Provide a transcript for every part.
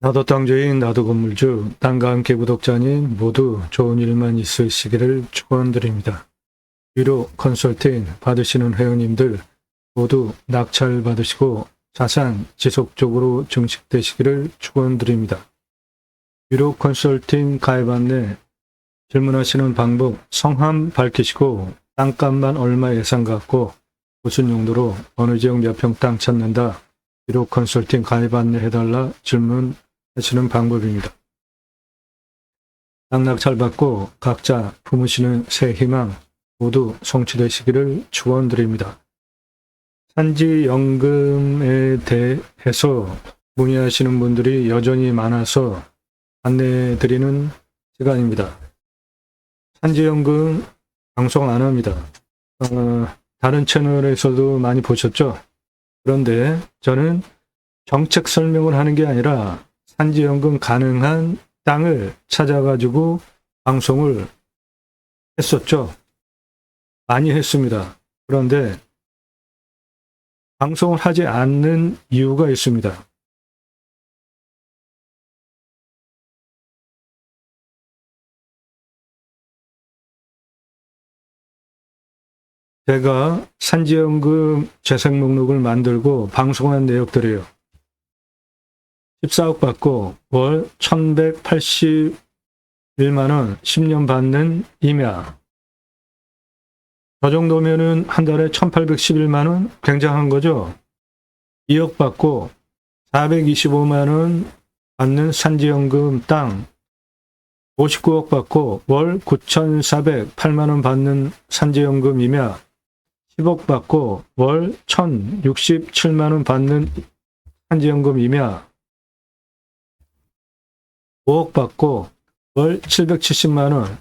나도 땅주인, 나도 건물주, 땅과 함께 구독자님 모두 좋은 일만 있으시기를 축원드립니다. 위로 컨설팅 받으시는 회원님들 모두 낙찰 받으시고 자산 지속적으로 증식되시기를 축원드립니다. 위로 컨설팅 가입 안내, 질문하시는 방법, 성함 밝히시고 땅값만 얼마 예상 갖고 무슨 용도로 어느 지역 몇 평 땅 찾는다. 위로 컨설팅 가입 안내 해달라 질문 하시는 방법입니다. 땅 낙찰 받고 각자 품으시는 새 희망 모두 성취되시기를 축원드립니다. 산지연금에 대해서 문의하시는 분들이 여전히 많아서 안내해드리는 시간입니다. 산지연금 방송 안 합니다. 다른 채널에서도 많이 보셨죠? 그런데 저는 정책 설명을 하는 게 아니라 산지연금 가능한 땅을 찾아가지고 방송을 했었죠. 많이 했습니다. 그런데 방송을 하지 않는 이유가 있습니다. 제가 산지연금 재생 목록을 만들고 방송한 내역들이에요. 14억 받고 월 1181만원 10년 받는 임야. 저 정도면은 한 달에 1811만원 굉장한 거죠. 2억 받고 425만원 받는 산지연금 땅. 59억 받고 월 9,408만원 받는 산지연금 임야. 10억 받고 월 1,067만원 받는 산지연금 임야. 5억 받고 월 770만원,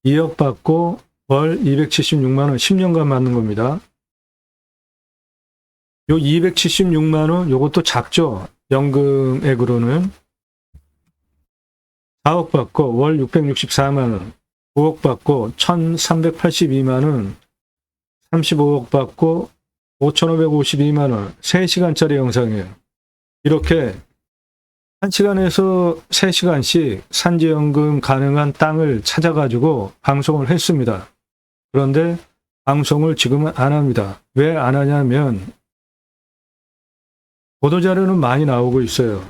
2억 받고 월 276만원, 10년간 받는 겁니다. 요 276만원, 요것도 작죠? 연금액으로는. 4억 받고 월 664만원, 5억 받고 1382만원, 35억 받고 5552만원, 3시간짜리 영상이에요. 이렇게 1시간에서 3시간씩 산지연금 가능한 땅을 찾아가지고 방송을 했습니다. 그런데 방송을 지금은 안 합니다. 왜 안 하냐면 보도자료는 많이 나오고 있어요.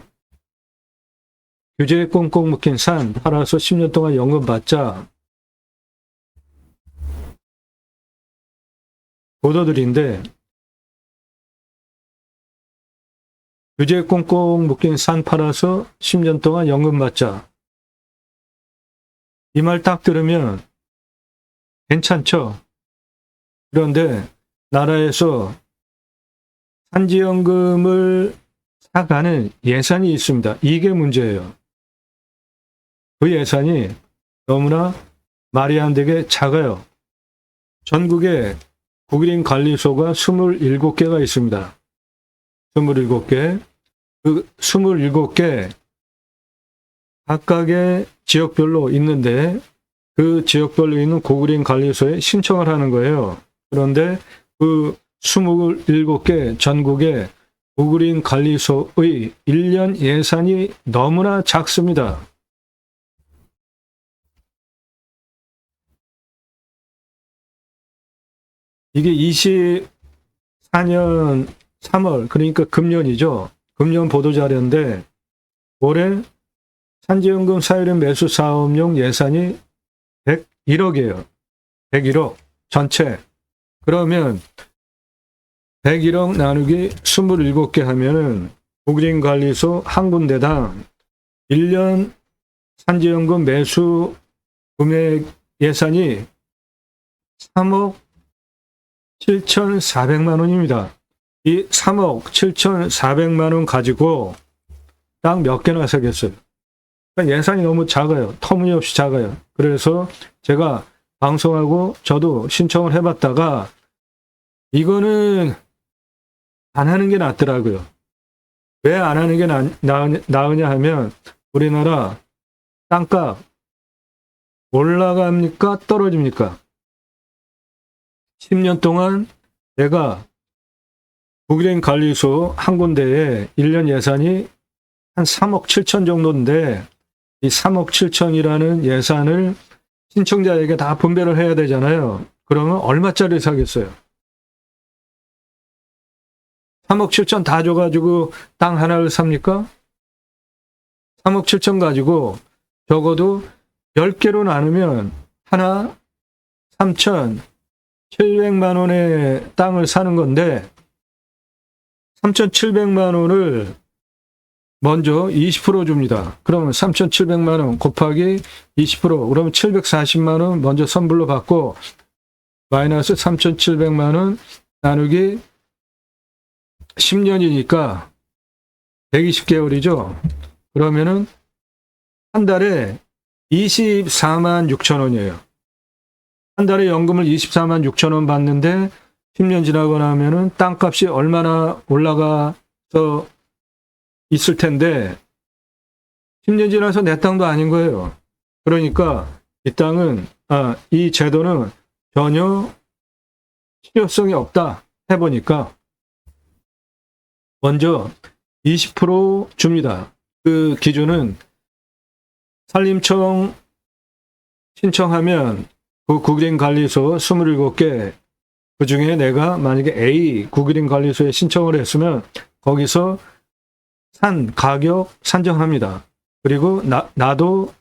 규제에 꽁꽁 묶인 산 팔아서 10년 동안 연금 받자 보도들인데 규제에 꽁꽁 묶인 산 팔아서 10년 동안 연금 받자. 이 말 딱 들으면 괜찮죠? 그런데 나라에서 산지연금을 사가는 예산이 있습니다. 이게 문제예요. 그 예산이 너무나 말이 안 되게 작아요. 전국에 국유림 관리소가 27개가 있습니다. 27개. 그 27개 각각의 지역별로 있는데 그 지역별로 있는 고구림 관리소에 신청을 하는 거예요. 그런데 그 27개 전국의 고구림 관리소의 1년 예산이 너무나 작습니다. 이게 24년 3월, 그러니까 금년이죠. 금년 보도자료인데 올해 산지연금 사유림 매수 사업용 예산이 101억이에요. 101억 전체. 그러면 101억 나누기 27개 하면은 국유림관리소 한 군데당 1년 산지연금 매수 금액 예산이 3억 7,400만 원입니다. 이 3억 7,400만 원 가지고 땅 몇 개나 사겠어요. 그러니까 예산이 너무 작아요. 터무니없이 작아요. 그래서 제가 방송하고 저도 신청을 해봤다가 이거는 안 하는 게 낫더라고요. 왜 안 하는 게 나으냐 하면 우리나라 땅값 올라갑니까? 떨어집니까? 10년 동안 내가 국유림관리소 한 군데에 1년 예산이 한 3억 7천 정도인데 이 3억 7천이라는 예산을 신청자에게 다 분배를 해야 되잖아요. 그러면 얼마짜리 사겠어요? 3억 7천 다 줘가지고 땅 하나를 삽니까? 3억 7천 가지고 적어도 10개로 나누면 하나 3,700만 원의 땅을 사는 건데 3,700만 원을 먼저 20% 줍니다. 그러면 3,700만 원 곱하기 20%, 그러면 740만 원 먼저 선불로 받고 마이너스 3,700만 원 나누기 10년이니까 120개월이죠. 그러면은 한 달에 24만 6천 원이에요. 한 달에 연금을 24만 6천 원 받는데 10년 지나고 나면은 땅값이 얼마나 올라가서 있을 텐데 10년 지나서 내 땅도 아닌 거예요. 그러니까 이 제도는 전혀 실효성이 없다 해보니까 먼저 20% 줍니다. 그 기준은 산림청 신청하면 그 국립관리소 27개, 그 중에 내가 만약에 A 국립관리소에 신청을 했으면 거기서 산 가격 산정합니다. 그리고 나도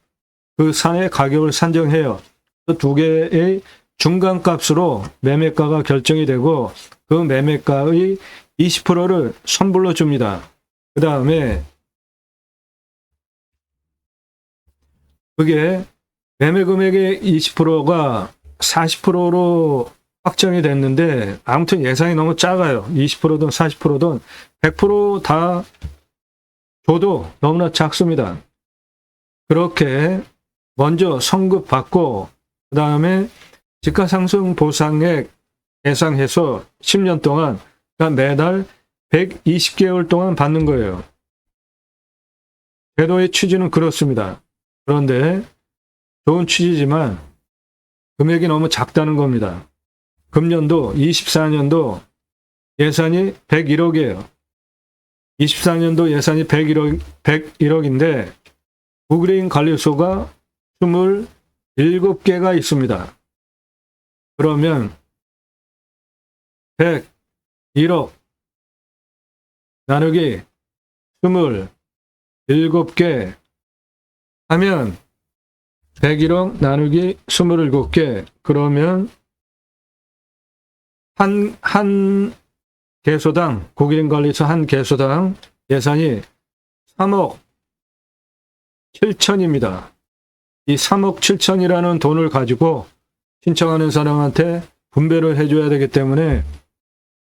그 산의 가격을 산정해요. 그 두 개의 중간값으로 매매가가 결정이 되고 그 매매가의 20%를 선불로 줍니다. 그 다음에 그게 매매 금액의 20%가 40%로 확정이 됐는데 아무튼 예산이 너무 작아요. 20%든 40%든 100% 다 줘도 너무나 작습니다. 그렇게 먼저 성급받고 그 다음에 집가상승 보상액 예상해서 10년 동안 그러니까 매달 120개월 동안 받는 거예요. 제도의 취지는 그렇습니다. 그런데 좋은 취지지만 금액이 너무 작다는 겁니다. 금년도 24년도 예산이 101억이에요. 24년도 예산이 101억인데 국립 관리소가 27개가 있습니다. 그러면 101억 나누기 27개 하면 101억 나누기 27개 그러면 한 개소당 국립관리소 한 개소당 예산이 3억 7천입니다. 이 3억 7천이라는 돈을 가지고 신청하는 사람한테 분배를 해줘야 되기 때문에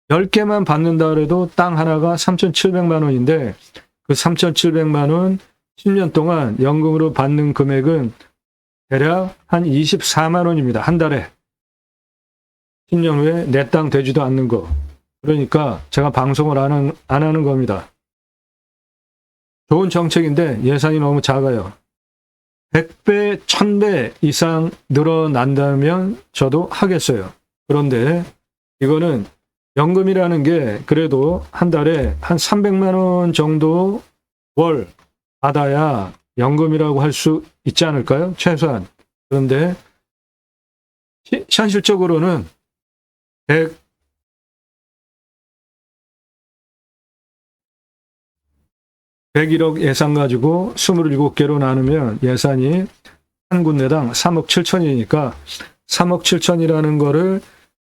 10개만 받는다 그래도 땅 하나가 3,700만 원인데 그 3,700만 원 10년 동안 연금으로 받는 금액은 대략 한 24만 원입니다. 한 달에. 10년 후에 내 땅 되지도 않는 거. 그러니까 제가 방송을 안 하는 겁니다. 좋은 정책인데 예산이 너무 작아요. 100배, 1000배 이상 늘어난다면 저도 하겠어요. 그런데 이거는 연금이라는 게 그래도 한 달에 한 300만 원 정도 월 받아야 연금이라고 할 수 있지 않을까요? 최소한. 그런데 현실적으로는 101억 예산 가지고 27개로 나누면 예산이 한 군데당 3억 7천이니까 3억 7천이라는 거를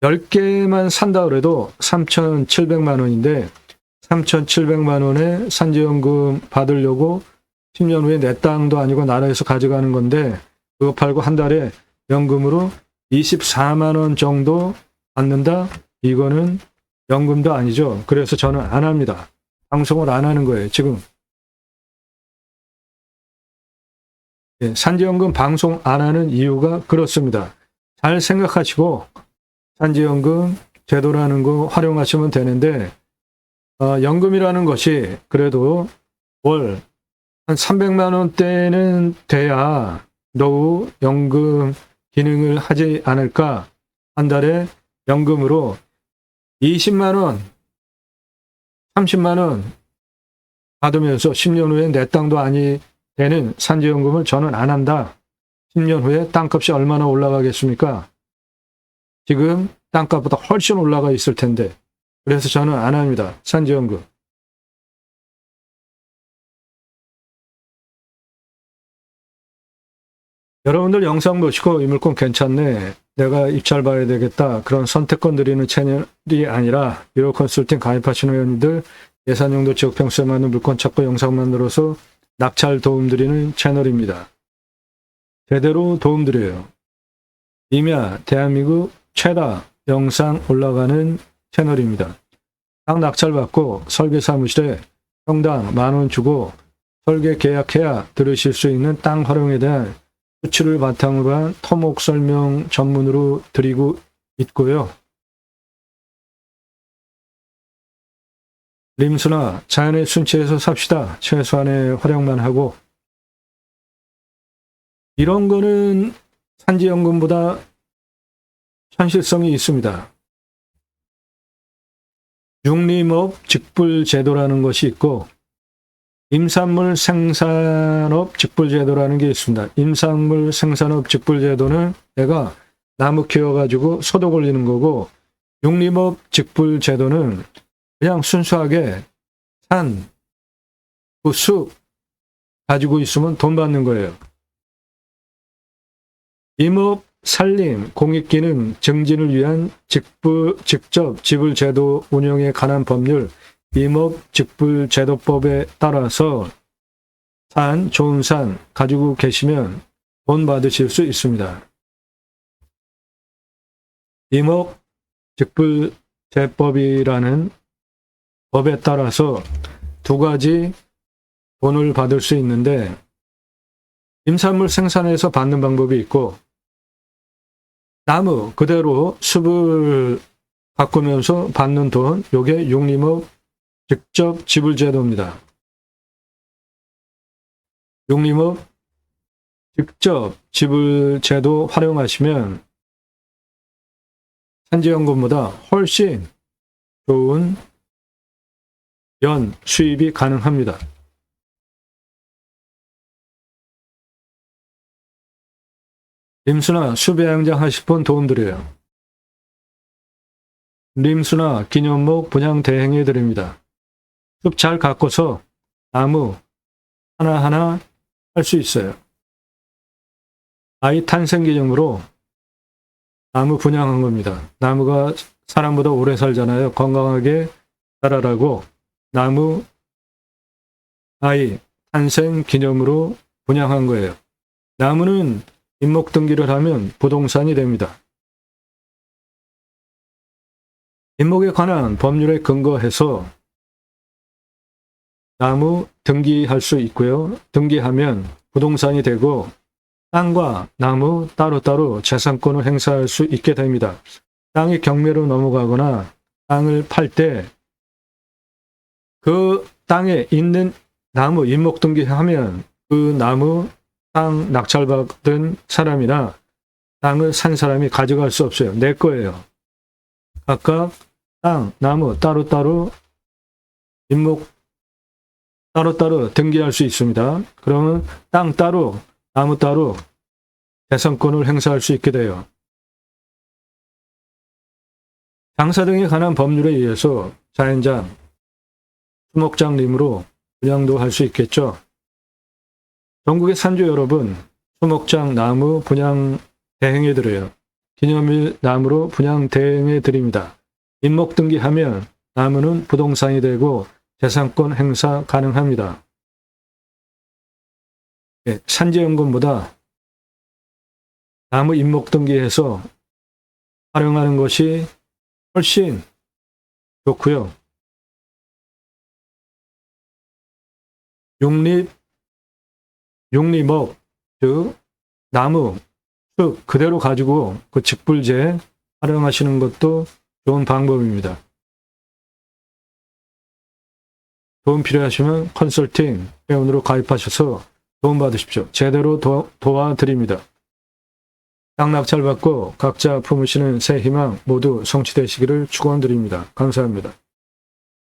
10개만 산다 그래도 3,700만 원인데 3,700만 원에 산지연금 받으려고 10년 후에 내 땅도 아니고 나라에서 가져가는 건데 그거 팔고 한 달에 연금으로 24만 원 정도 받는다? 이거는 연금도 아니죠. 그래서 저는 안 합니다. 방송을 안 하는 거예요. 지금 산지연금 방송 안 하는 이유가 그렇습니다. 잘 생각하시고 산지연금 제도라는 거 활용하시면 되는데 연금이라는 것이 그래도 월 한 300만 원대는 돼야 노후 연금 기능을 하지 않을까. 한 달에 연금으로 20만 원, 30만 원 받으면서 10년 후에 내 땅도 아니 되는 산지연금을 저는 안 한다. 10년 후에 땅값이 얼마나 올라가겠습니까? 지금 땅값보다 훨씬 올라가 있을 텐데. 그래서 저는 안 합니다. 산지연금. 여러분들 영상 보시고 이 물건 괜찮네. 내가 입찰 봐야 되겠다. 그런 선택권 드리는 채널이 아니라 유로 컨설팅 가입하시는 회원님들 예산용도 지역 평수에 맞는 물건 찾고 영상 만들어서 낙찰 도움 드리는 채널입니다. 제대로 도움 드려요. 임야 대한민국 최다 영상 올라가는 채널입니다. 땅 낙찰 받고 설계 사무실에 평당 10,000원 주고 설계 계약해야 들으실 수 있는 땅 활용에 대한 수치를 바탕으로 한 토목 설명 전문으로 드리고 있고요. 림수나 자연의 순치에서 삽시다. 최소한의 활용만 하고. 이런 거는 산지연금보다 현실성이 있습니다. 육림업 직불제도라는 것이 있고 임산물 생산업 직불제도라는 게 있습니다. 임산물 생산업 직불제도는 내가 나무 키워가지고 소득 올리는 거고, 육림업 직불제도는 그냥 순수하게 산, 숲 가지고 있으면 돈 받는 거예요. 임업, 산림, 공익기능 증진을 위한 직접 지불제도 운영에 관한 법률 임업직불제도법에 따라서 산, 좋은 산 가지고 계시면 돈 받으실 수 있습니다. 임업직불제법이라는 법에 따라서 두 가지 돈을 받을 수 있는데, 임산물 생산에서 받는 방법이 있고, 나무 그대로 숲을 가꾸면서 받는 돈, 요게 육림업 직접 지불제도입니다. 육림업 직접 지불제도 활용하시면 산지연금보다 훨씬 좋은 연 수입이 가능합니다. 림수나 숲의 양장 하실 분 도움드려요. 림수나 기념목 분양 대행해 드립니다. 숲 잘 가꿔서 나무 하나하나 할 수 있어요. 아이 탄생 기념으로 나무 분양한 겁니다. 나무가 사람보다 오래 살잖아요. 건강하게 자라라고 나무 아이 탄생 기념으로 분양한 거예요. 나무는 임목 등기를 하면 부동산이 됩니다. 임목에 관한 법률에 근거해서 나무 등기할 수 있고요. 등기하면 부동산이 되고 땅과 나무 따로따로 재산권을 행사할 수 있게 됩니다. 땅이 경매로 넘어가거나 땅을 팔 때 그 땅에 있는 나무 임목 등기하면 그 나무 땅 낙찰받은 사람이나 땅을 산 사람이 가져갈 수 없어요. 내 거예요. 각각 땅, 나무 따로따로 임목 따로따로 등기할 수 있습니다. 그러면 땅 따로, 나무 따로 재산권을 행사할 수 있게 돼요. 장사 등에 관한 법률에 의해서 자연장, 수목장림으로 분양도 할 수 있겠죠. 전국의 산주 여러분, 수목장 나무 분양 대행해 드려요. 기념일 나무로 분양 대행해 드립니다. 임목 등기하면 나무는 부동산이 되고 재산권 행사 가능합니다. 네, 산지연금보다 나무 임목 등기해서 활용하는 것이 훨씬 좋고요. 육림업, 즉 나무, 숲 그대로 가지고 그 직불제 활용하시는 것도 좋은 방법입니다. 도움 필요하시면 컨설팅 회원으로 가입하셔서 도움 받으십시오. 제대로 도와드립니다. 땅 낙찰 받고 각자 품으시는 새 희망 모두 성취되시기를 축원드립니다. 감사합니다.